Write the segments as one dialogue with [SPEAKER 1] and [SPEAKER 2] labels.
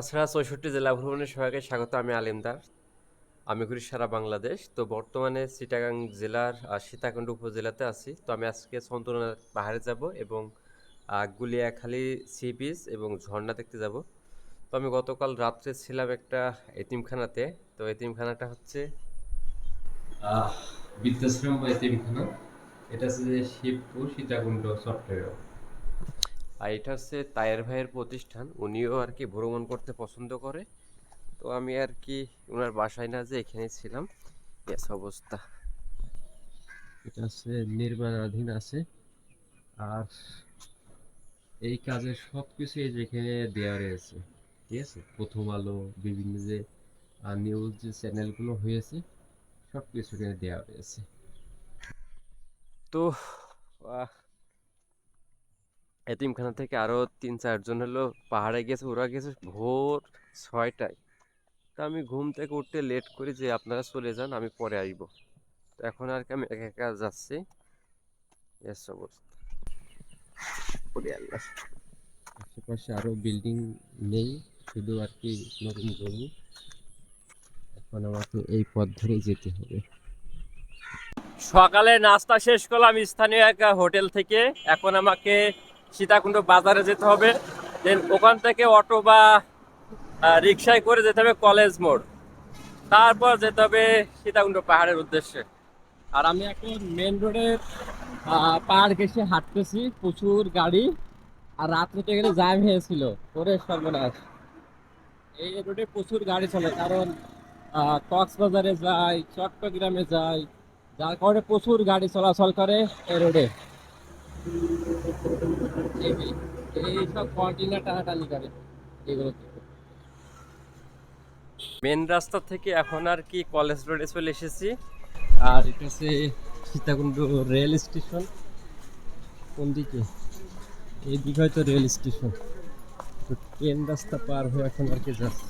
[SPEAKER 1] তাছাড়া ৬৪ জেলা ভ্রমণের সহায়কে স্বাগত। আমি আলিমদার। আমি ঘুরি সারা বাংলাদেশ। তো বর্তমানে চিটাগাং জেলার সীতাকুণ্ড উপজেলাতে আছি। তো আমি আজকে চন্দ্রনাথ পাহাড়ে যাব এবং গুলিয়াখালী সি বিচ এবং ঝর্ণা দেখতে যাব। তো আমি গতকাল রাত্রে ছিলাম একটা এতিমখানাতে। তো এতিমখানাটা হচ্ছে আহ, বৃদ্ধাশ্রম বা এতিমখানা। এটা হচ্ছে যে শিবপুর সীতাকুণ্ড চট্টগ্রাম। আর এটা হচ্ছে তায়ের ভাইয়ের প্রতিষ্ঠান। উনিও আর কি ভ্রমণ করতে পছন্দ করে। তো আমি আর কি ওনার বাসায় না যে এখানে ছিলাম। এস অবস্থা। এটা হচ্ছে নির্মাণাধীন আছে। আর এই কাজের সবকিছু এই যেখানে দেওয়া রয়েছে, ঠিক আছে। প্রথম আলো, বিভিন্ন যে নিউজ যে চ্যানেলগুলো হয়েছে, সবকিছু এখানে দেওয়া রয়েছে। তো এতিমখানা থেকে আরো ৩-৪ জন হলো পাহাড়ে গেছে। ওরা গেছে ভোর ৬টায়। তা আমি ঘুম থেকে উঠতে লেট করি যে আপনারা চলে যান, আমি পরে আসবো। তো এখন আর কি আমি একা একা যাচ্ছি। এস অবস্থা। ওরে আল্লাহ। আশেপাশে আরো বিল্ডিং নেই, শুধু আর কি নতুন জমি। এখন আমাকে এই পথ ধরেই যেতে হবে। সকালে নাস্তা শেষ করলাম স্থানীয় এক হোটেল থেকে। এখন আমাকে সীতাকুণ্ড বাজারে যেতে হবে। দেন ওখান থেকে অটো বা রিক্সায় করে যেতে হবে কলেজ মোড়। তারপর যেতে হবে সীতাকুণ্ড পাহাড়ের উদ্দেশ্যে। আর আমি এখন মেন রোডের পাহাড় ঘেঁষে হাঁটতেছি, প্রচুর গাড়ি। আর রাত্রে তো এখানে জ্যাম হয়েছিল, ওরে সর্বনাশ। এই রোডে প্রচুর গাড়ি চলে, কারণ কক্সবাজারে যায়, চট্টগ্রামে যায়, যার কারণে প্রচুর গাড়ি চলাচল করে এই রোডে। এই সব কন্টেনার টানাটানি করে এগুলো। মেন রাস্তা থেকে এখন আর কি কলেজ রোডে চলে এসেছি। আর এটা হচ্ছে সীতাকুণ্ড রেল স্টেশন। কোন দিকে? এইদিকে হয়তো রেল স্টেশন। তো ট্রেন রাস্তা পার হয়ে এখন আর কি যাচ্ছে।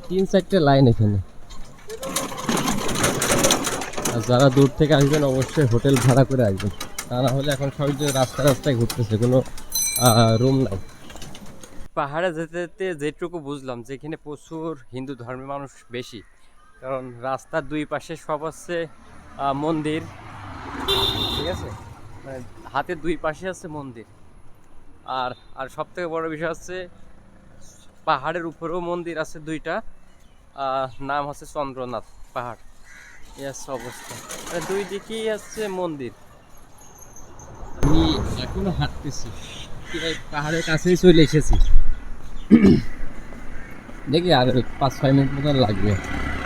[SPEAKER 1] ৩-৪টে লাইন এখানে। আর যারা দূর থেকে আসবেন অবশ্যই হোটেল ভাড়া করে আসবেন, তা না হলে এখন সবাই যে রাস্তায় ঘুরতেছে, কোনো রুম নাই। পাহাড়ে যেতে যেতে যেটুকু বুঝলাম যে এখানে প্রচুর হিন্দু ধর্মের মানুষ বেশি, কারণ রাস্তার দুই পাশে সব হচ্ছে মন্দির, ঠিক আছে। মানে হাতের দুই পাশে আছে মন্দির। আর আর সব থেকে বড় বিষয় হচ্ছে পাহাড়ের উপরেও মন্দির আছে দুইটা। নাম হচ্ছে চন্দ্রনাথ পাহাড়। ইয়াস অবস্থা, মানে দুই দিকেই আছে মন্দির। আমি এখনো হাঁটতেছি, পাহাড়ের কাছেই চলে এসেছি। দেখি আর ৫-৬ মিনিট মতো লাগবে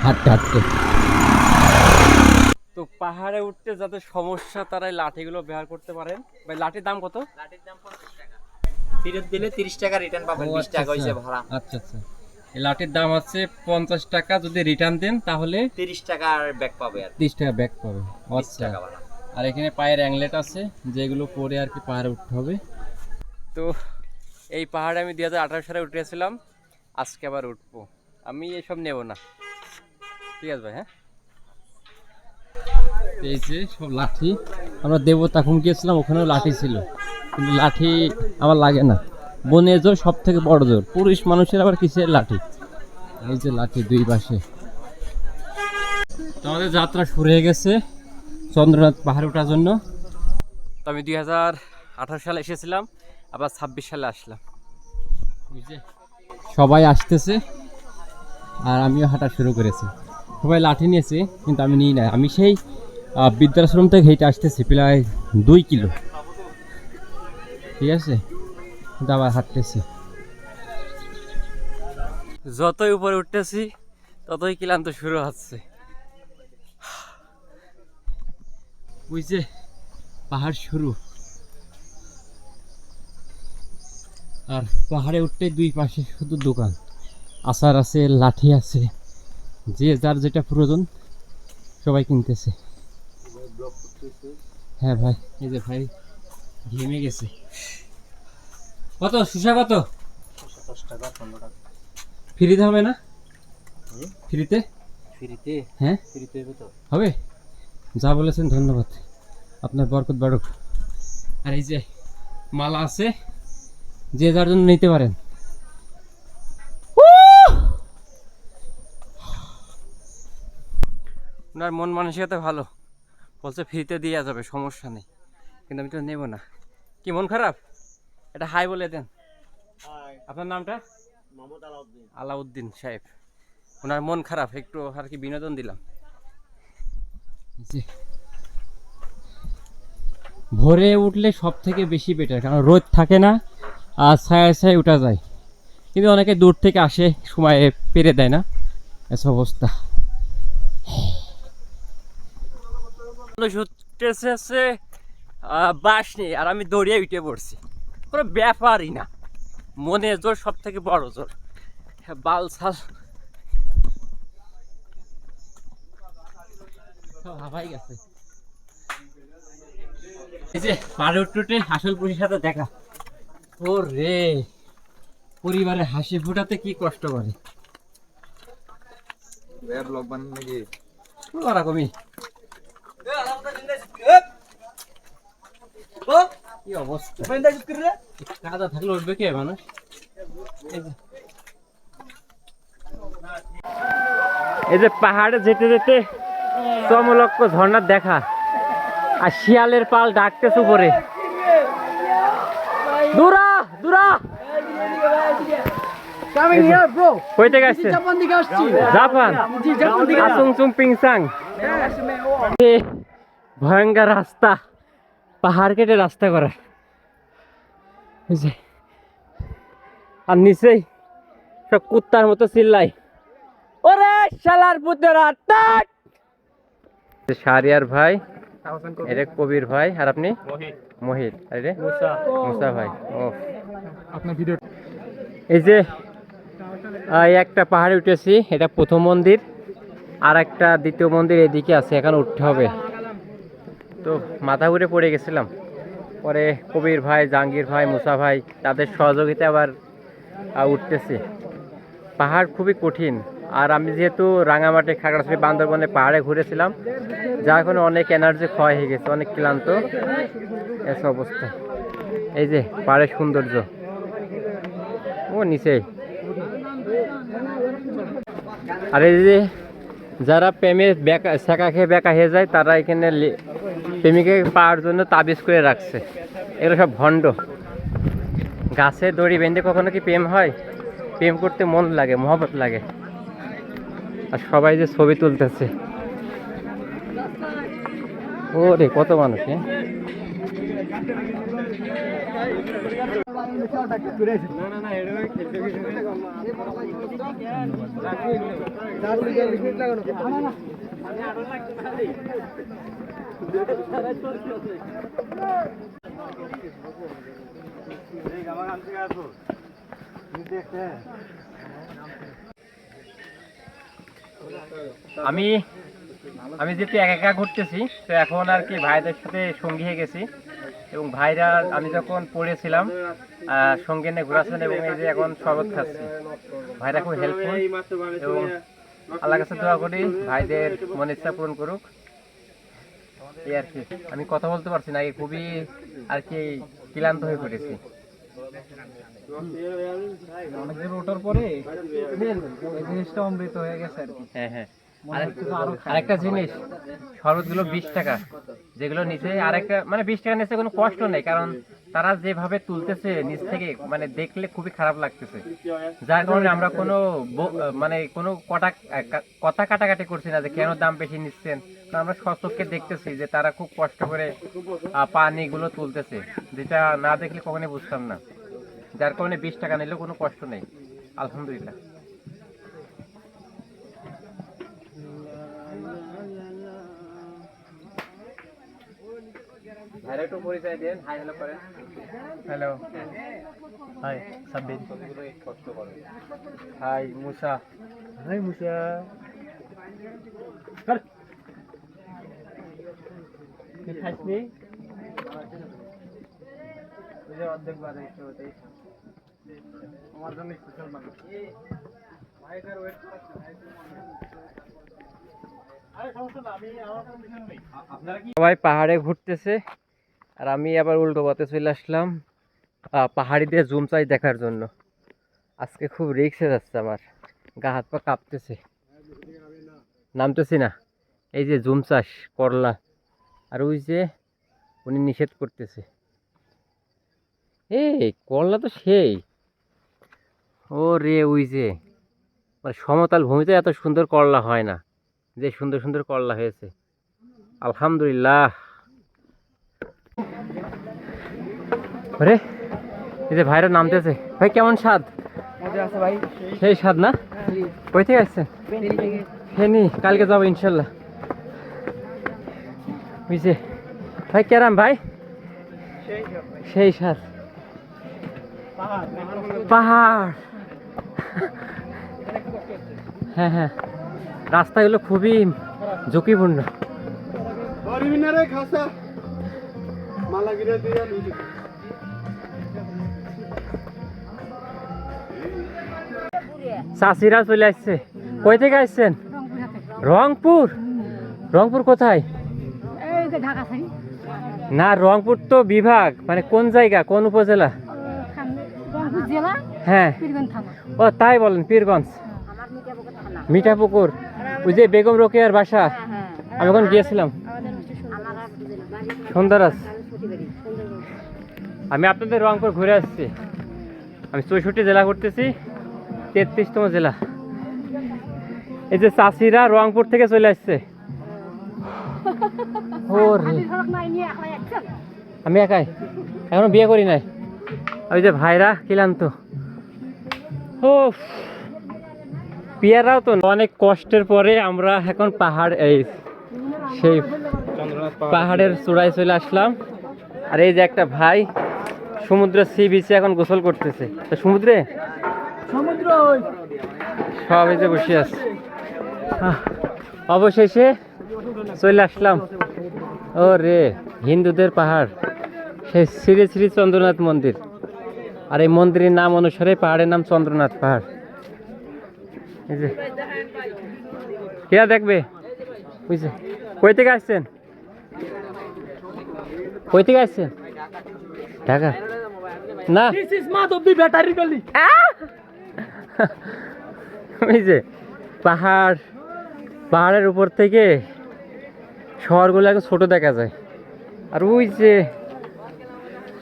[SPEAKER 1] হাঁটতে হাঁটতে। তো পাহাড়ে উঠতে যাদের সমস্যা তারা এই লাঠিগুলো ব্যবহার করতে পারেন। ভাই লাঠির দাম কত?
[SPEAKER 2] লাঠির দাম 50 টাকা। ফেরত দিলে 30 টাকা, রিটার্ন পাবেন 20 টাকা হইছে ভাড়া।
[SPEAKER 1] আচ্ছা আচ্ছা, এই লাঠির দাম হচ্ছে 50 টাকা। যদি রিটার্ন দেন তাহলে
[SPEAKER 2] 30 টাকা আর ব্যাক পাবে আর
[SPEAKER 1] 30 টাকা ব্যাক পাবে।
[SPEAKER 2] 30
[SPEAKER 1] আচ্ছা।
[SPEAKER 2] টাকা ভাড়া।
[SPEAKER 1] আর এখানে পায়ের অ্যাংলেট আছে, যেগুলো পরে আর কি পাহাড়ে উঠতে হবে। তো এই পাহাড়ে আমি 2018 সালে উঠেছিলাম, আজকে আবার উঠবো। আমি এসব নেব না, ঠিক আছে ভাই। হ্যাঁ, এই যে সব লাঠি। আমরা দেবতা খুম গিয়েছিলাম, ওখানেও লাঠি ছিল, কিন্তু লাঠি আমার লাগে না। বনে জোর সব থেকে বড় জোর, পুরুষ মানুষের আবার কিসের লাঠি। এই যে লাঠি দুই পাশে। তো আমাদের যাত্রা শুরু হয়ে গেছে চন্দ্রনাথ পাহাড়ে ওঠার জন্য। তো আমি 2018 সালে এসেছিলাম, আবার 26 সালে আসলাম। সবাই আসতেছে আর আমিও হাঁটা শুরু করেছি। সবাই লাঠি নিয়েছে কিন্তু আমি নিই না। আমি সেই বৃদ্ধাশ্রম থেকে হেঁটে আসতেছি প্রায় 2 কিলো, ঠিক আছে, কিন্তু আবার হাঁটতেছি। যতই উপরে উঠতেছি ততই ক্লান্ত শুরু হচ্ছে। বুঝছে, পাহাড় শুরু। আর পাহাড়ে উঠতে দুই পাশে শুধু দোকান, আচার আছে, লাঠি আছে, যে যার যেটা প্রয়োজন সবাই কিনতেছে। হ্যাঁ ভাই, এই যে ভাই ঘেমে গেছে। কত সুসা কত?
[SPEAKER 2] 10 টাকা 15 টাকা।
[SPEAKER 1] ফ্রিতে হবে না? ফ্রিতে?
[SPEAKER 2] ফ্রিতে?
[SPEAKER 1] হ্যাঁ
[SPEAKER 2] ফ্রিতে হবে তো।
[SPEAKER 1] হবে। যা বলেছেন ধন্যবাদ, আপনার বরকত বাড়ুক। আর এই যে মালা আছে, যে যার জন্য নিতে পারেন। ওনার মন মানসিকতা ভালো, বলছে ফ্রিতে দিয়ে যাবে, সমস্যা নেই, কিন্তু আমি তো নেব না। কি মন খারাপ? এটা হাই বলে দেন। আপনার নামটা? আলাউদ্দিন সাহেব। ওনার মন খারাপ, একটু আর কি বিনোদন দিলাম। ভোরে উঠলে সব থেকে বেশি বেটার, কারণ রোদ থাকে না আর ছায়া ছায়া উঠা যায়, কিন্তু অনেকে দূর থেকে আসে, সময় পেরে দেয় না, এসব অবস্থা। ছুটতেছে বাস নেই, আর আমি দৌড়িয়ে উঠে পড়ছি, কোনো ব্যাপারই না। মনে জোর সব থেকে বড় জোর, বাল ছাল সব হাবাই গেছে। এই যে পাড়ে উঠতে আসল পুরীর সাথে দেখা, ও রে, পরিবারে হাসি ফোটাতে কি কষ্ট করে। ওরকমই কি অবস্থা, কাদা থাকলে উঠবে কে মানুষ। এই যে পাহাড়ে যেতে যেতে চমলক্ষ ঝর্ণার দেখা, আর শিয়ালের পাল ডাকতেছে উপরে, দূরা দূরা। কইতে গেছে? জাপান। আসুং চুং পিংসাং। ভয়ঙ্কর রাস্তা, পাহাড় কেটে রাস্তা করা, আর নিচেই সব কুত্তার মতো চিল্লাই, ওরে শালার পুত্রা। শাহরিয়ার ভাই, এটা কবির ভাই, আর আপনি? মহিত। আরে মুসা ভাই। ও আপনার ভিডিও। এই যে একটা পাহাড়ে উঠেছি, এটা প্রথম মন্দির, আর একটা দ্বিতীয় মন্দির এদিকে আছে, এখানে উঠতে হবে। তো মাথা ঘুরে পড়ে গেছিলাম, পরে কবির ভাই, জাহাঙ্গীর ভাই, মুসা ভাই, তাদের সহযোগিতা আবার উঠতেছি। পাহাড় খুবই কঠিন, আর আমি যেহেতু রাঙামাটি, খাগড়াছড়ি, বান্দরবনে পাহাড়ে ঘুরেছিলাম, যার কারণে অনেক এনার্জি ক্ষয় হয়ে গেছে, অনেক ক্লান্ত এসব অবস্থা। এই যে পাহাড়ের সৌন্দর্য, ও নিচে। আর এই যে যারা প্রেমে শেখা খেয়ে বেকা হয়ে যায়, তারা এখানে প্রেমিকে পাওয়ার জন্য তাবিজ করে রাখছে। এগুলো সব ভণ্ড। গাছে দড়ি বেঁধে কখনো কি প্রেম হয়? প্রেম করতে মন লাগে, মহব্বত লাগে। আর সবাই যে ছবি তুলতেছে, ও রে কত মানুষ। আমি আমি যেহেতু একা একা ঘুরতেছি, তো এখন আর কি ভাইদের সাথে সঙ্গী হয়ে গেছি, এবং ভাইরা আমি যখন পড়েছিলাম সঙ্গে নিয়ে ঘোরাচ্ছেন, এবং এই যে এখন শরবত খাচ্ছি, ভাইরা খুব হেল্পফুল, এবং আল্লাহর কাছে দোয়া করি ভাইদের মনের ইচ্ছা পূরণ করুক। এই আর কি, আমি কথা বলতে পারছি না, খুবই আর কি ক্লান্ত হয়ে পড়েছি। অনেকদিন ওঠার পরে এই জিনিসটা অমৃত হয়ে গেছে আর কি। হ্যাঁ হ্যাঁ, আরেকটা জিনিস, শরবতগুলো 20 টাকা, যেগুলো নিচে আরেকটা মানে 20 টাকা নিচে কোনো কষ্ট নেই, কারণ তারা যেভাবে তুলতেছে নিচ থেকে, মানে দেখলে খুবই খারাপ লাগতেছে, যার কারণে আমরা কোনো মানে কোনো কথা কাটাকাটি করছি না যে কেন দাম বেশি নিচ্ছেন। আমরা সচক্ষে দেখতেছি যে তারা খুব কষ্ট করে পানিগুলো তুলতেছে, যেটা না দেখলে কখনোই বুঝতাম না, যার কারণে 20 টাকা নিলেও কোনো কষ্ট নেই, আলহামদুলিল্লাহ। ভাইরা একটু পরিচয় দেন, হাই হ্যালো করেন। হ্যালো, হাই সাব্বির, কষ্ট করেন। হাই মুসা, হাই মুসা। খাসনি অর্ধেক বাদে আমার জন্য স্পেশাল মানুষ। সবাই পাহাড়ে ঘুরতেছে, আর আমি আবার উল্টো পথে চলে আসলাম পাহাড়ি দিয়ে জুম চাই দেখার জন্য। আজকে খুব রিস্কে যাচ্ছে, আমার গা হাত পা কাঁপতেছে, নামতেছি না, এই যে জুম চাষ করলা, আর ওই যে উনি নিষেধ করতেছে। এই করলা তো সেই, ও রে ওই যে মানে সমতল ভূমিতে এত সুন্দর করলা হয় না, যে সুন্দর সুন্দর করলা হয়েছে, আলহামদুলিল্লাহ। আরে এই যে ভাইরা নামতেছে, ভাই কেমন স্বাদ? সেই স্বাদ না? কই থেকে আসছেন? ফেনি, কালকে যাবো ইনশাল্লাহ। বুঝছে ভাই, কেরাম ভাই? সেই স্বাদ, পাহাড়। হ্যাঁ হ্যাঁ, রাস্তাগুলো খুবই ঝুঁকিপূর্ণ। চাষিরা চলে আসছে। কই থেকে আসছেন? রংপুর। রংপুর কোথায়? না, রংপুর তো বিভাগ, মানে কোন জায়গা, কোন উপজেলা? হ্যাঁ, ও তাই বলেন, পীরগঞ্জ, মিঠাপুকুর। ওই যে বেগম রোকেয়ার বাসা, আমি ওখানে গিয়েছিলাম। সুন্দরাজ। আমি আপনাদের রংপুর ঘুরে আসছি। আমি 64 জেলা করতেছি, 33তম জেলা। এই যে চাষিরা রংপুর থেকে চলে আসছে। আমি একাই, এখনো বিয়ে করি নাই। ওই যে ভাইরা ক্লান্ত। ও পিয়ারাও তো অনেক কষ্টের পরে আমরা এখন পাহাড়, এই সেই পাহাড়ের চূড়ায় চলে আসলাম। আর এই যে একটা ভাই সমুদ্র সি বিচে এখন গোসল করতেছে। তো সমুদ্রে সব এই যে বসে আছে। অবশেষে চলে আসলাম। ও রে, হিন্দুদের পাহাড়, সেই শ্রী শ্রী চন্দ্রনাথ মন্দির। আর এই মন্দিরের নাম অনুসারে পাহাড়ের নাম চন্দ্রনাথ পাহাড়। এই যে কেরা দেখবে, বুঝছে? কই থেকে আসছেন? কই থেকে আসছেন? ঢাকা না, ওই যে পাহাড়, পাহাড়ের উপর থেকে শহরগুলো এখন ছোট দেখা যায়। আর ওই যে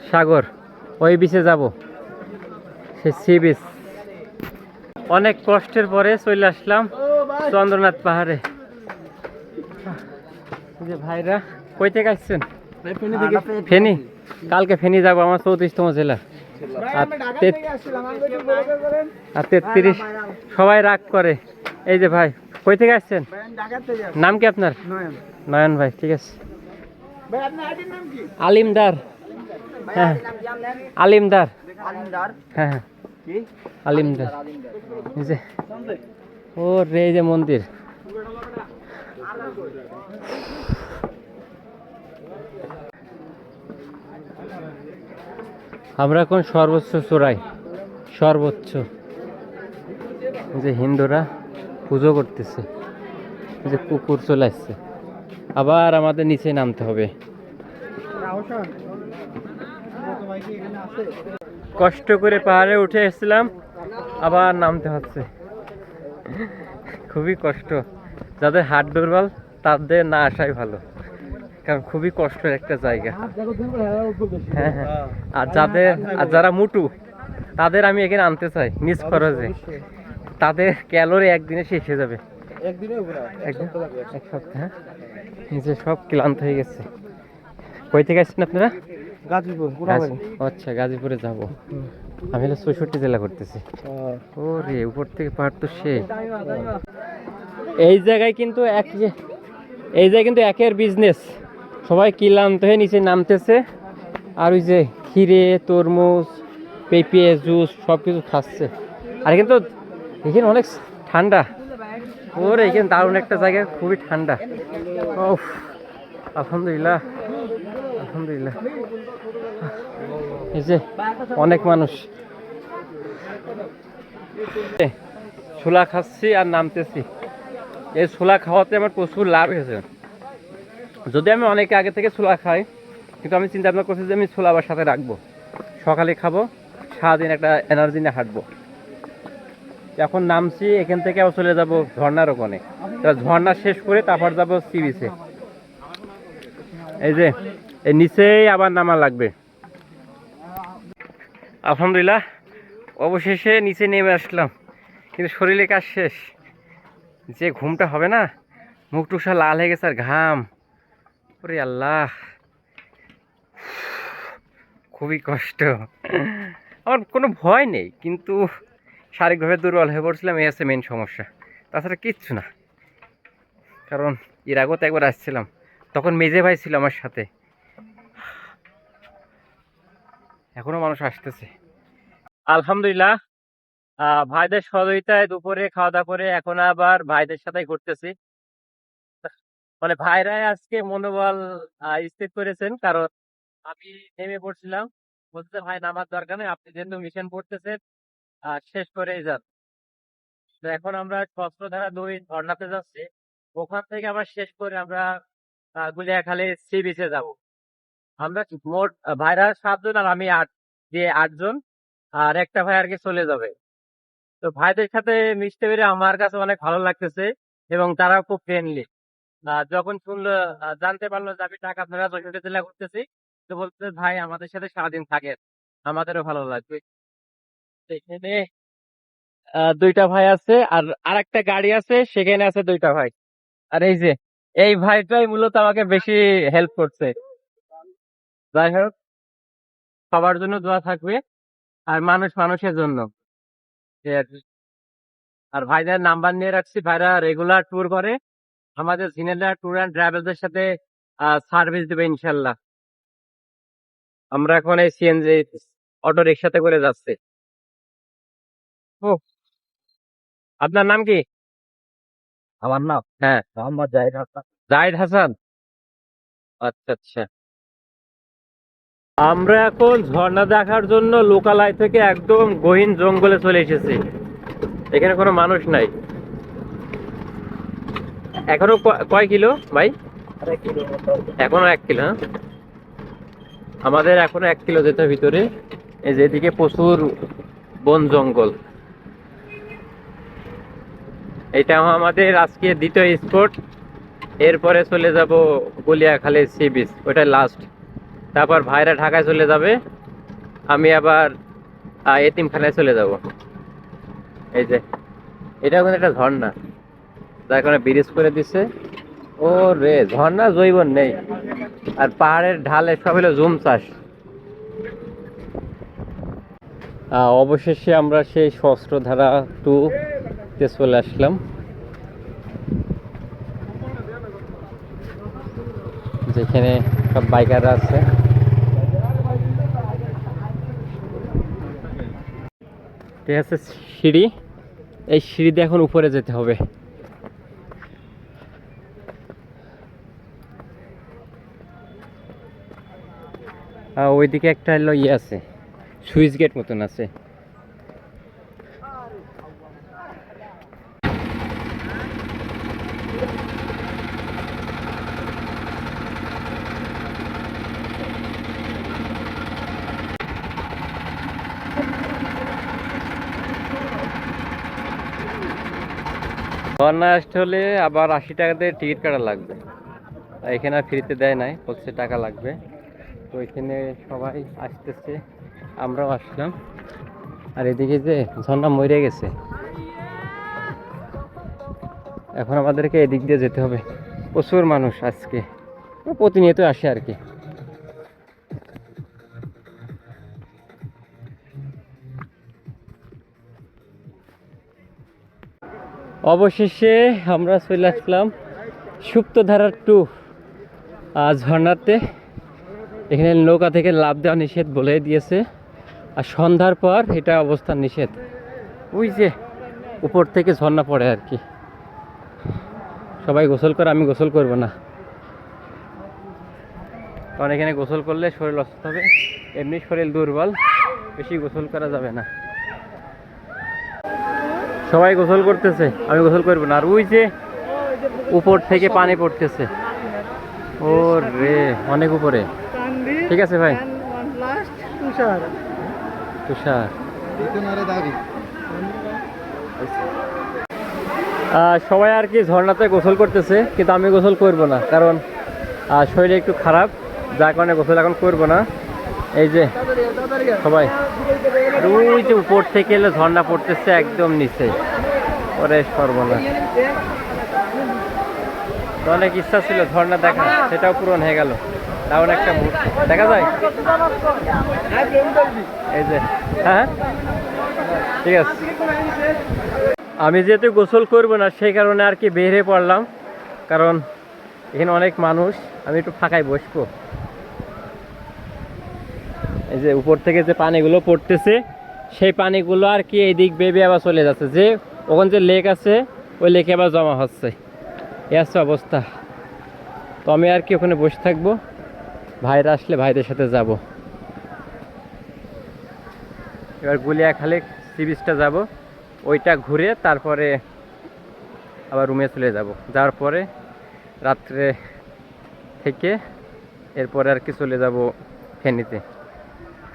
[SPEAKER 1] সাগর, ওই বিচে যাব, সে সি বিচ। অনেক কষ্টের পরে চলে আসলাম চন্দ্রনাথ পাহাড়ে। যে ভাইরা কই থেকে আসছেন? ফেনী। কালকে ফেনী যাবো, আমার 34তম জেলা। আর 33 সবাই রাগ করে। এই যে ভাই, কই থেকে আসছেন? নাম কি আপনার? নয়ন ভাই, ঠিক আছে। আলিমদার। হ্যাঁ, আলিমদার। হ্যাঁ হ্যাঁ, আলিমদার। এই যে ও রে, এই যে মন্দির। আমরা এখন সর্বোচ্চ চূড়ায়, সর্বোচ্চ। যে হিন্দুরা পুজো করতেছে, যে কুকুর চলে আসছে। আবার আমাদের নিচে নামতে হবে। কষ্ট করে পাহাড়ে উঠে এসেছিলাম, আবার নামতে হচ্ছে। খুবই কষ্ট। যাদের হাত দুর্বল তাদের না আসাই ভালো, কারণ খুবই কষ্টের একটা জায়গা। হ্যাঁ হ্যাঁ, আর যারা মুটু, তাদের আমি এখানে আনতে চাই নিজ খরচে। তাদের ক্যালোরি একদিনে শেষ হয়ে যাবে, এক সপ্তাহ। হ্যাঁ, নিজে সব ক্লান্ত হয়ে গেছে। কই থেকে আসছেন আপনারা? গাজীপুর। আচ্ছা, গাজীপুরে যাব। আমি হলো 64 জেলা করতেছি। ও রে, উপর থেকে পাহাড় তো সেই। এই জায়গায় কিন্তু এই জায়গায় কিন্তু একের বিজনেস। সবাই ক্লান্ত হয়ে নিচে নামতেছে, আর ওই যে ক্ষীরে, তরমুজ, পেঁপে, জুস সব কিছু খাচ্ছে। আর কিন্তু এখানে অনেক ঠান্ডা। ওরে, এখানে দারুণ একটা জায়গা, খুবই ঠান্ডা। ও আলহামদুলিল্লাহ, আলহামদুলিল্লাহ। এই যে অনেক মানুষ ছোলা খাচ্ছি আর নামতেছি। এই ছোলা খাওয়াতে আমার প্রচুর লাভ হয়েছে। যদি আমি অনেক আগে থেকে ছোলা খাই, কিন্তু আমি চিন্তা ভাবনা করছি যে আমি ছোলা আবার সাথে রাখবো, সকালে খাবো, সারাদিন একটা এনার্জি নিয়ে হাঁটবো। এখন নামছি, এখান থেকে আবার চলে যাব ঝর্ণার ওখানে। তা ঝর্ণা শেষ করে তারপর যাব সি বিচে। এই যে এই নিচেই আবার নামা লাগবে। আলহামদুলিল্লাহ অবশেষে নিচে নেমে আসলাম, কিন্তু শরীরে কাজ শেষ। যে ঘুমটা হবে না, মুখ টুকসা লাল হয়ে গেছে আর ঘাম, ওরে আল্লাহ খুবই কষ্ট। আমার কোনো ভয় নেই, কিন্তু শারীরিকভাবে দুর্বল হয়ে পড়ছিলাম, এই আছে মেন সমস্যা, তাছাড়া কিচ্ছু না। কারণ এর আগেও তো একবার আসছিলাম, তখন মেজে ভাই ছিল আমার সাথে, এখনো মানুষ আসতেছে। আলহামদুলিল্লাহ ভাইদের সহযোগিতায় দুপুরে খাওয়া দাওয়া করে এখন আবার ভাইদের সাথে ঘুরতেছি। মানে ভাইরাই আজকে মনোবল স্থির করেছেন, কারণ আমি নেমে পড়ছিলাম, বলতে ভাই নামার দরকার নেই, আপনি যেহেতু মিশন করতেছেন শেষ করেই যান। তো এখন আমরা শস্ত্রধারা 2 ঝর্ণাতে যাচ্ছি, ওখান থেকে আবার শেষ করে আমরা গুলিয়াখালী সি বিচে যাব। আমরা মোট ভাইরা 7 জন আর আমি 8 জন, আর একটা ভাই আর কি চলে যাবে। তো ভাইদের সাথে মিশতে পেরে আমার কাছে অনেক ভালো লাগতেছে, এবং তারা খুব ফ্রেন্ডলি। যখন শুনলো জানতে পারলো যে আমি টাকা আপনারা যশোর জেলা করতেছি, তো বলতে ভাই আমাদের সাথে সারাদিন থাকেন, আমাদেরও ভালো লাগবে। তো এখানে 2টা ভাই আছে, আর আরেকটা গাড়ি আছে, সেখানে আছে 2টা ভাই। আর এই যে এই ভাইটাই মূলত আমাকে বেশি হেল্প করছে। যাই হোক, সবার জন্য দোয়া থাকবে, আর মানুষ মানুষের জন্য। এই আর কি। আর ভাইদের নাম্বার নিয়ে রাখছি, ভাইরা রেগুলার ট্যুর করে, আমাদের ঝিনাইদহ ট্যুর অ্যান্ড ট্রাভেলসের সাথে সার্ভিস দেবে ইনশাল্লাহ। আমরা এখন এই সিএনজি অটো রিক্সাতে করে যাচ্ছি। ও, আপনার নাম কি?
[SPEAKER 2] আমার নাম
[SPEAKER 1] হ্যাঁ,
[SPEAKER 2] মোহাম্মদ জাহিদ হাসান।
[SPEAKER 1] জাহিদ হাসান। আচ্ছা আচ্ছা। আমরা এখন ঝর্ণা দেখার জন্য লোকালয় থেকে একদম গহীন জঙ্গলে চলে এসেছি। এখানে কোনো মানুষ নাই। এখনো কয় কিলো ভাই? এখনো 1 কিলো। হ্যাঁ, আমাদের এখনো 1 কিলো যেতে ভিতরে। এই যে এদিকে প্রচুর বন জঙ্গল। এটা আমাদের আজকে দ্বিতীয় স্পট। এরপরে চলে যাব গুলিয়াখালী সি বিচ, ওইটা লাস্ট। তারপর ভাইরা ঢাকায় চলে যাবে, আমি আবার এতিমখানায় চলে যাব। এই যে এটা কিন্তু একটা ঝর্ণা, যার কারণে ব্রিজ করে দিছে। ও রে, ঝর্ণা জৈবন নেই, আর পাহাড়ের ঢালে সব হলো জুম চাষ। অবশেষে আমরা সেই সহস্রধারা 2 তে চলে আসলাম, যেখানে সব বাইকাররা আছে। ঠিক আছে, সিঁড়ি, এই সিঁড়ি দিয়ে এখন উপরে যেতে হবে। ওইদিকে একটা হলো ইয়ে আছে, সুইচ গেট মতন আছে। ঝর্ণা আসতে হলে আবার 80 টাকা দিয়ে টিকিট কাটা লাগবে। এখানে আর ফ্রিতে দেয় নাই, বলছে টাকা লাগবে। তো এখানে সবাই আসতেছে, আমরাও আসলাম। আর এদিকে যে ঝর্ণা মরে গেছে, এখন আমাদেরকে এদিক দিয়ে যেতে হবে। প্রচুর মানুষ আজকে, প্রতিনিয়ত আসে আর কি। অবশেষে আমরা চলে আসলাম সুপ্তধারা 2 ঝর্ণাতে। এখানে নৌকা থেকে লাফ দেওয়া নিষেধ বলে দিয়েছে, আর সন্ধ্যার পর এটা অবস্থান নিষেধ। ওই যে উপর থেকে ঝর্ণা পড়ে আর কি। সবাই গোসল করে, আমি গোসল করব না, কারণ এখানে গোসল করলে শরীর অসুস্থ হবে, এমনি শরীর দুর্বল, বেশি গোসল করা যাবে না। সবাই গোসল করতেছে, আমি গোসল করব না। আর ওই যে উপর থেকে পানি পড়তেছে, ও রে, অনেক উপরে। ঠিক আছে ভাই, তুষার।
[SPEAKER 3] সবাই আর কি ঝর্ণাতে গোসল করতেছে, কিন্তু আমি গোসল করব না, কারণ শরীরে একটু খারাপ, যার কারণে গোসল এখন করব না। এই যে সবাই, আর ওই যে উপর থেকে এলো ঝর্ণা পড়তেছে একদম নিচে, ওরে সর্বনাশ। তো অনেক ইচ্ছা ছিল ঝর্ণা দেখা, সেটাও পূরণ হয়ে গেল। দারুণ একটা মুহূর্ত দেখা যায়। এই যে হ্যাঁ ঠিক আছে, আমি যেহেতু গোসল করব না সেই কারণে আর কি বের হয়ে পড়লাম, কারণ এখানে অনেক মানুষ, আমি একটু ফাঁকায় বসবো। এই যে উপর থেকে যে পানিগুলো পড়তেছে, সেই পানিগুলো আর কি এই দিক বেবে আবার চলে যাচ্ছে, যে ওখানে যে লেক আছে ওই লেকে আবার জমা হচ্ছে, এই আছে অবস্থা। তো আমি আর কি ওখানে বসে থাকবো, ভাইরা আসলে ভাইদের সাথে যাব। এবার গুলিয়াখালী সি বিচটা যাব, ওইটা ঘুরে তারপরে আবার রুমে চলে যাব। যাওয়ার পরে রাত্রে থেকে এরপরে আর কি চলে যাব ফেনীতে,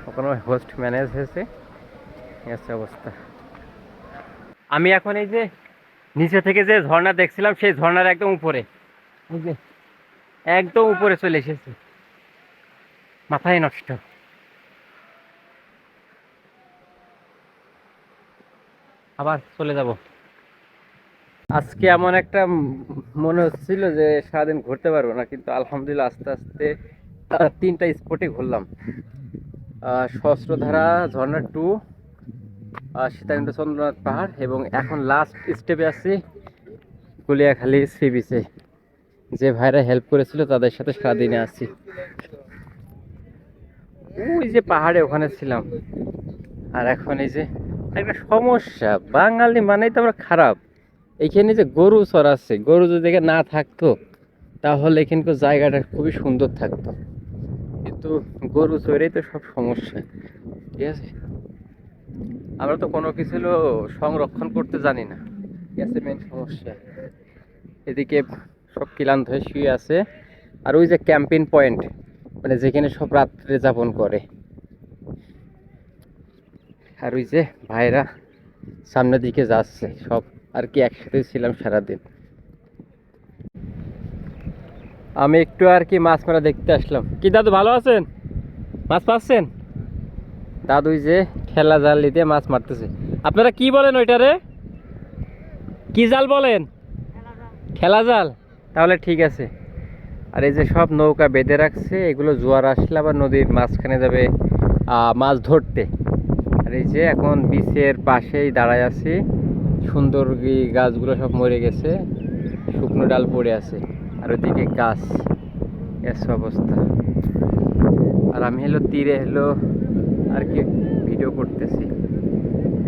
[SPEAKER 3] ওখানে হোস্ট ম্যানেজ হয়েছে, এসে অবস্থা। আমি এখন এই যে নিচে থেকে যে ঝর্ণা দেখছিলাম, সেই ঝর্ণার একদম উপরে, এই যে একদম উপরে চলে এসেছি, মাথায় নষ্ট। আবার চলে যাব। আজকে এমন একটা মনে হচ্ছিল যে সারাদিন ঘুরতে পারবো না, কিন্তু আলহামদুলিল্লাহ আস্তে আস্তে 3টা স্পটে ঘুরলাম। সহস্রধারা ঝর্ণা 2, সীতাকুণ্ড চন্দ্রনাথ পাহাড়, এবং এখন লাস্ট স্টেপে আছি গুলিয়াখালী সি বিচে। যে ভাইরা হেল্প করেছিল তাদের সাথে সারাদিনে আছি। ওই যে পাহাড়ে ওখানে ছিলাম, আর এখন এই যে একটা সমস্যা, বাঙালি মানেই তো আমরা খারাপ। এইখানে যে গরু চড়াচ্ছে, গরু যদি এখানে না থাকতো তাহলে এখানকার জায়গাটা খুবই সুন্দর থাকতো, কিন্তু গরু চড়েই তো সব সমস্যা। ঠিক আছে, আমরা তো কোনো কিছু সংরক্ষণ করতে জানি না, ঠিক আছে, মেন সমস্যা। এদিকে সব ক্লান্ত হয়ে শুয়ে আছে, আর ওই যে ক্যাম্পিং পয়েন্ট, মানে যেখানে সব রাত্রে যাপন করে, আর ওই যে ভাইরা সামনের দিকে যাচ্ছে, সব আর কি একসাথে ছিলাম সারাদিন। আমি একটু আর কি মাছ মারা দেখতে আসলাম। কি দাদু ভালো আছেন? মাছ পাচ্ছেন? দাদু যে ঠেলা জাল দিয়ে মাছ মারতেছে। আপনারা কি বলেন ওইটারে? কি জাল বলেন? ঠেলা জাল। তাহলে ঠিক আছে। আর এই যে সব নৌকা বেঁধে রাখছে, এগুলো জোয়ার আসলে আবার নদীর মাঝখানে যাবে মাছ ধরতে। আর এই যে এখন বিচের পাশেই দাঁড়ায় আছি, সুন্দর গাছগুলো সব মরে গেছে, শুকনো ডাল পড়ে আছে, আর ওইদিকে গাছ, এসব অবস্থা। আর আমি তীরে আর কি ভিডিও করতেছি।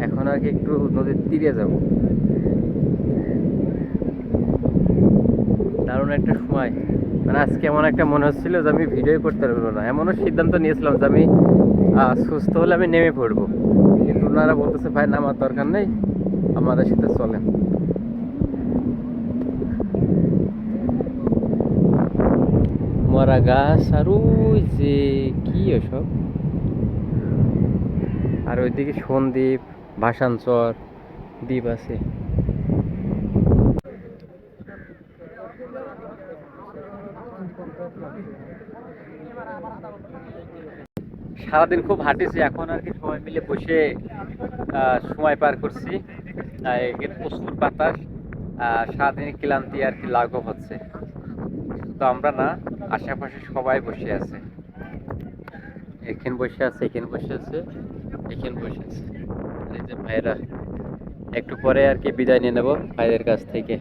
[SPEAKER 3] এখন আর কি একটু নদীর তীরে যাব। দারুণ একটা সময়, মানে আজকে এমন একটা মনে হচ্ছিল যে আমি ভিডিও করতে পারবো না, এমনও সিদ্ধান্ত নিয়েছিলাম যে আমি সুস্থ হলে আমি নেমে পড়বো, কিন্তু ওনারা বলতেছে ভাই নামার দরকার নেই, আমাদের সাথে চলেন। মরা গাছ, আর ওই যে কি ওসব, আর ওইদিকে সন্দ্বীপ, ভাসানচর দ্বীপ আছে। সারাদিন খুব হাঁটেছি, এখন আর কি সবাই মিলে বসে সময় পার করছি। প্রচুর বাতাস, সারাদিনের ক্লান্তি আর কি লাঘব হচ্ছে। তো আমরা না, আশেপাশে সবাই বসে আছে, এখানে বসে আছে, এখানে বসে আছে, এখানে বসে আছে। এই যে ভাইরা, একটু পরে আর কি বিদায় নিয়ে নেবো ভাইদের কাছ থেকে।